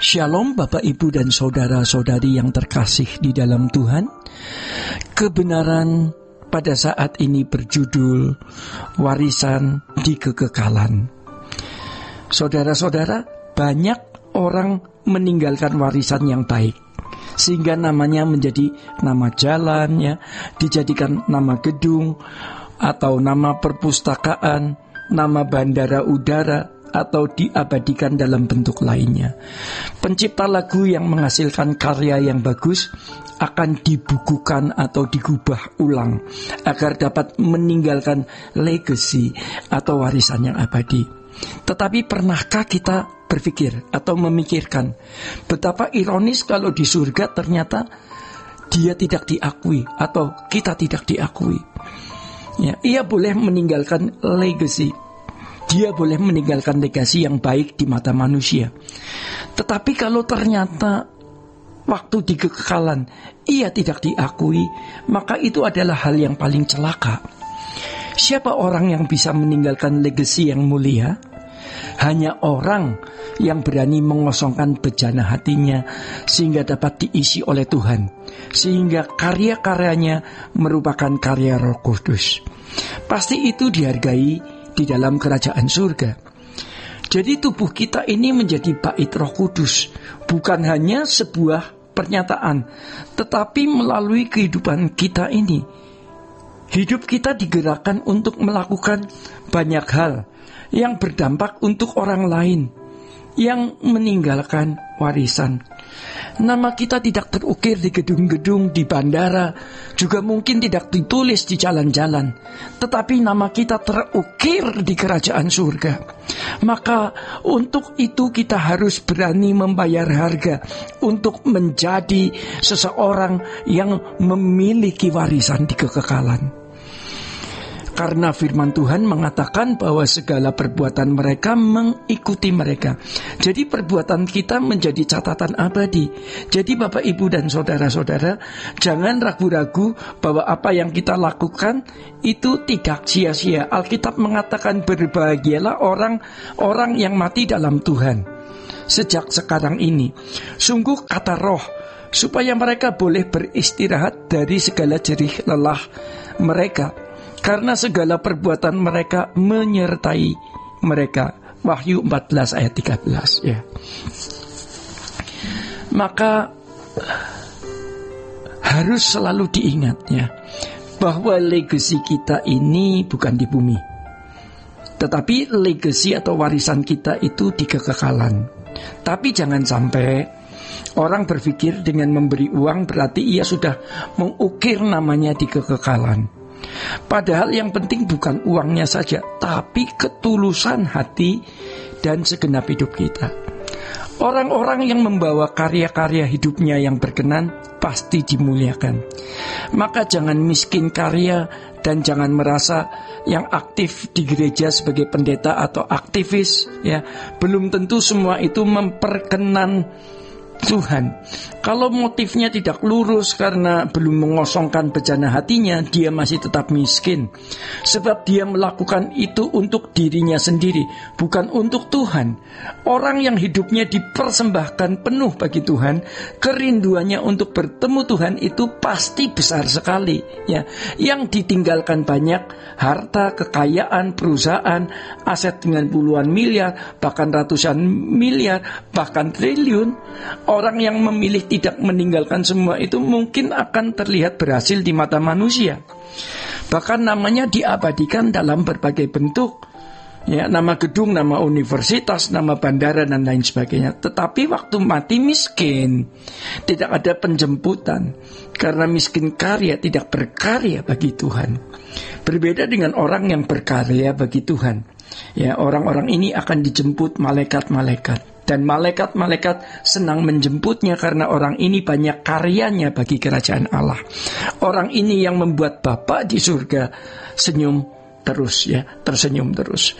Shalom Bapak Ibu dan saudara-saudari yang terkasih di dalam Tuhan. Kebenaran pada saat ini berjudul warisan di kekekalan. Saudara-saudara, banyak orang meninggalkan warisan yang baik, sehingga namanya menjadi nama jalan, ya, dijadikan nama gedung atau nama perpustakaan, nama bandara udara, atau diabadikan dalam bentuk lainnya. Pencipta lagu yang menghasilkan karya yang bagus akan dibukukan atau digubah ulang agar dapat meninggalkan legacy atau warisan yang abadi. Tetapi pernahkah kita berpikir atau memikirkan betapa ironis kalau di surga ternyata dia tidak diakui atau kita tidak diakui, ya, ia boleh meninggalkan legacy. Dia boleh meninggalkan legasi yang baik di mata manusia. Tetapi kalau ternyata waktu di kekekalan ia tidak diakui, maka itu adalah hal yang paling celaka. Siapa orang yang bisa meninggalkan legasi yang mulia? Hanya orang yang berani mengosongkan bejana hatinya sehingga dapat diisi oleh Tuhan, sehingga karya-karyanya merupakan karya Roh Kudus. Pasti itu dihargai di dalam kerajaan surga. Jadi tubuh kita ini menjadi bait Roh Kudus, bukan hanya sebuah pernyataan, tetapi melalui kehidupan kita ini. Hidup kita digerakkan untuk melakukan banyak hal yang berdampak untuk orang lain, yang meninggalkan warisan. Nama kita tidak terukir di gedung-gedung, di bandara, juga mungkin tidak ditulis di jalan-jalan, tetapi nama kita terukir di kerajaan surga. Maka untuk itu kita harus berani membayar harga untuk menjadi seseorang yang memiliki warisan di kekekalan. Karena firman Tuhan mengatakan bahwa segala perbuatan mereka mengikuti mereka. Jadi perbuatan kita menjadi catatan abadi. Jadi Bapak Ibu dan saudara-saudara, jangan ragu-ragu bahwa apa yang kita lakukan itu tidak sia-sia. Alkitab mengatakan berbahagialah orang-orang yang mati dalam Tuhan sejak sekarang ini. Sungguh kata Roh, supaya mereka boleh beristirahat dari segala jerih lelah mereka, karena segala perbuatan mereka menyertai mereka. Wahyu 14 ayat 13, ya. Maka harus selalu diingat, ya, bahwa legasi kita ini bukan di bumi, tetapi legasi atau warisan kita itu di kekekalan. Tapi jangan sampai orang berpikir dengan memberi uang berarti ia sudah mengukir namanya di kekekalan. Padahal yang penting bukan uangnya saja, tapi ketulusan hati dan segenap hidup kita. Orang-orang yang membawa karya-karya hidupnya yang berkenan pasti dimuliakan. Maka jangan miskin karya dan jangan merasa yang aktif di gereja sebagai pendeta atau aktivis, ya, belum tentu semua itu memperkenan Tuhan. Kalau motifnya tidak lurus karena belum mengosongkan bejana hatinya, dia masih tetap miskin. Sebab dia melakukan itu untuk dirinya sendiri, bukan untuk Tuhan. Orang yang hidupnya dipersembahkan penuh bagi Tuhan, kerinduannya untuk bertemu Tuhan itu pasti besar sekali, ya. Yang ditinggalkan banyak harta, kekayaan, perusahaan, aset dengan puluhan miliar, bahkan ratusan miliar, bahkan triliun. Orang yang memilih tidak meninggalkan semua itu mungkin akan terlihat berhasil di mata manusia. Bahkan namanya diabadikan dalam berbagai bentuk, ya, nama gedung, nama universitas, nama bandara dan lain sebagainya. Tetapi waktu mati miskin, tidak ada penjemputan, karena miskin karya tidak berkarya bagi Tuhan. Berbeda dengan orang yang berkarya bagi Tuhan, ya, orang-orang ini akan dijemput malaikat-malaikat. Dan malaikat-malaikat senang menjemputnya karena orang ini banyak karyanya bagi kerajaan Allah. Orang ini yang membuat Bapa di surga senyum terus, ya, tersenyum terus.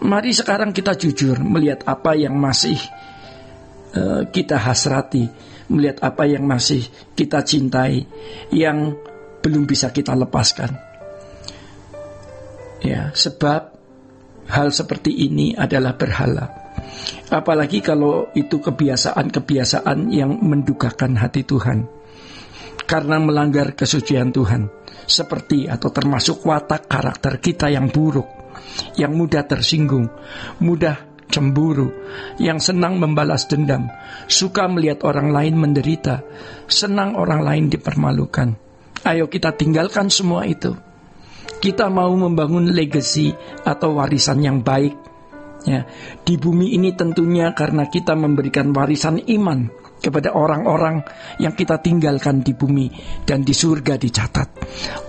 Mari sekarang kita jujur melihat apa yang masih kita hasrati, melihat apa yang masih kita cintai, yang belum bisa kita lepaskan. Ya, sebab hal seperti ini adalah berhala. Apalagi kalau itu kebiasaan-kebiasaan yang mendukakan hati Tuhan, karena melanggar kesucian Tuhan, seperti atau termasuk watak karakter kita yang buruk, yang mudah tersinggung, mudah cemburu, yang senang membalas dendam, suka melihat orang lain menderita, senang orang lain dipermalukan. Ayo kita tinggalkan semua itu. Kita mau membangun legacy atau warisan yang baik, ya, di bumi ini tentunya karena kita memberikan warisan iman kepada orang-orang yang kita tinggalkan di bumi, dan di surga dicatat.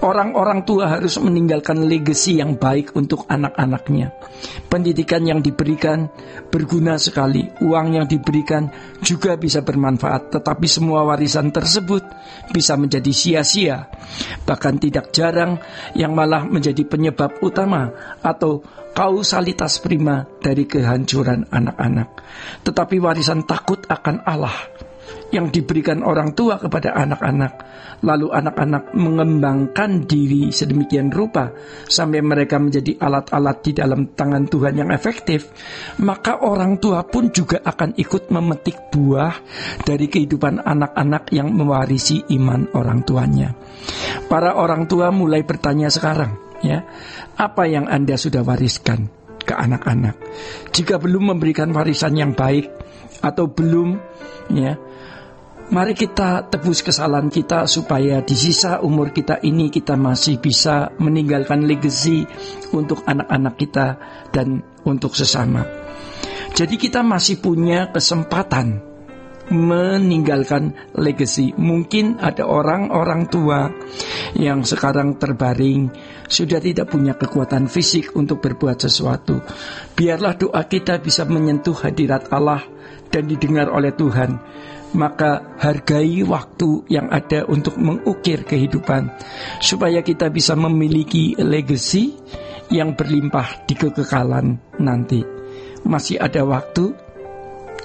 Orang-orang tua harus meninggalkan legacy yang baik untuk anak-anaknya. Pendidikan yang diberikan berguna sekali, uang yang diberikan juga bisa bermanfaat, tetapi semua warisan tersebut bisa menjadi sia-sia. Bahkan tidak jarang yang malah menjadi penyebab utama atau kausalitas prima dari kehancuran anak-anak. Tetapi warisan takut akan Allah yang diberikan orang tua kepada anak-anak, lalu anak-anak mengembangkan diri sedemikian rupa sampai mereka menjadi alat-alat di dalam tangan Tuhan yang efektif, maka orang tua pun juga akan ikut memetik buah dari kehidupan anak-anak yang mewarisi iman orang tuanya. Para orang tua mulai bertanya sekarang, ya, apa yang Anda sudah wariskan ke anak-anak? Jika belum memberikan warisan yang baik atau belum, ya, mari kita tebus kesalahan kita supaya di sisa umur kita ini kita masih bisa meninggalkan legacy untuk anak-anak kita dan untuk sesama. Jadi kita masih punya kesempatan meninggalkan legacy. Mungkin ada orang-orang tua yang sekarang terbaring, sudah tidak punya kekuatan fisik untuk berbuat sesuatu. Biarlah doa kita bisa menyentuh hadirat Allah dan didengar oleh Tuhan. Maka hargai waktu yang ada untuk mengukir kehidupan, supaya kita bisa memiliki legacy yang berlimpah di kekekalan nanti. Masih ada waktu,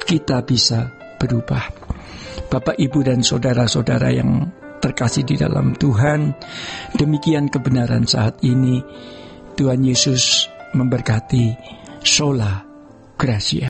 kita bisa berubah. Bapak, Ibu, dan saudara-saudara yang terkasih di dalam Tuhan, demikian kebenaran saat ini. Tuhan Yesus memberkati. Sola Gracia.